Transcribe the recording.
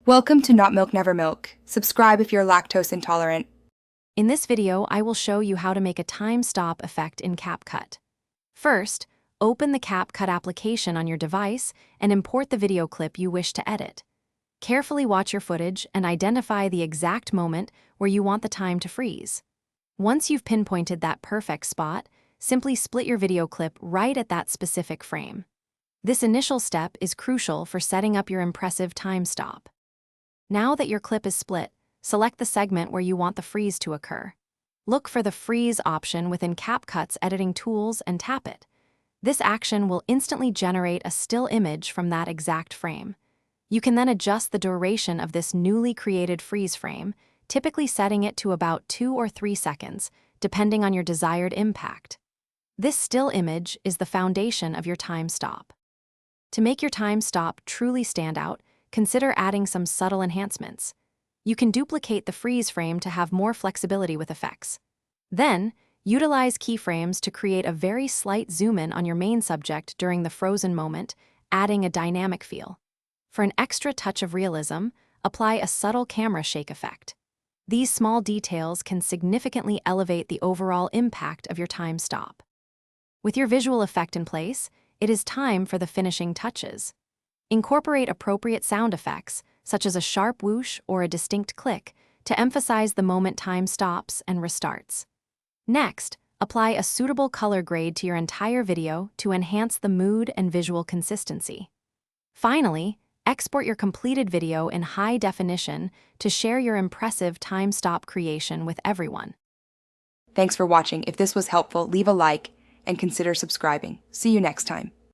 Welcome to Not Milk Never Milk. Subscribe if you're lactose intolerant. In this video, I will show you how to make a time stop effect in Capcut. First, open the Capcut application on your device and import the video clip you wish to edit. Carefully watch your footage and identify the exact moment where you want the time to freeze. Once you've pinpointed that perfect spot, simply split your video clip right at that specific frame. This initial step is crucial for setting up your impressive time stop. Now that your clip is split, select the segment where you want the freeze to occur. Look for the Freeze option within Capcut's editing tools and tap it. This action will instantly generate a still image from that exact frame. You can then adjust the duration of this newly created freeze frame, typically setting it to about 2 or 3 seconds, depending on your desired impact. This still image is the foundation of your time stop. To make your time stop truly stand out, consider adding some subtle enhancements. You can duplicate the freeze frame to have more flexibility with effects. Then, utilize keyframes to create a very slight zoom-in on your main subject during the frozen moment, adding a dynamic feel. For an extra touch of realism, apply a subtle camera shake effect. These small details can significantly elevate the overall impact of your time stop. With your visual effect in place, it is time for the finishing touches. Incorporate appropriate sound effects, such as a sharp whoosh or a distinct click, to emphasize the moment time stops and restarts. Next, apply a suitable color grade to your entire video to enhance the mood and visual consistency. Finally, export your completed video in high definition to share your impressive time stop creation with everyone. Thanks for watching. If this was helpful, leave a like and consider subscribing. See you next time.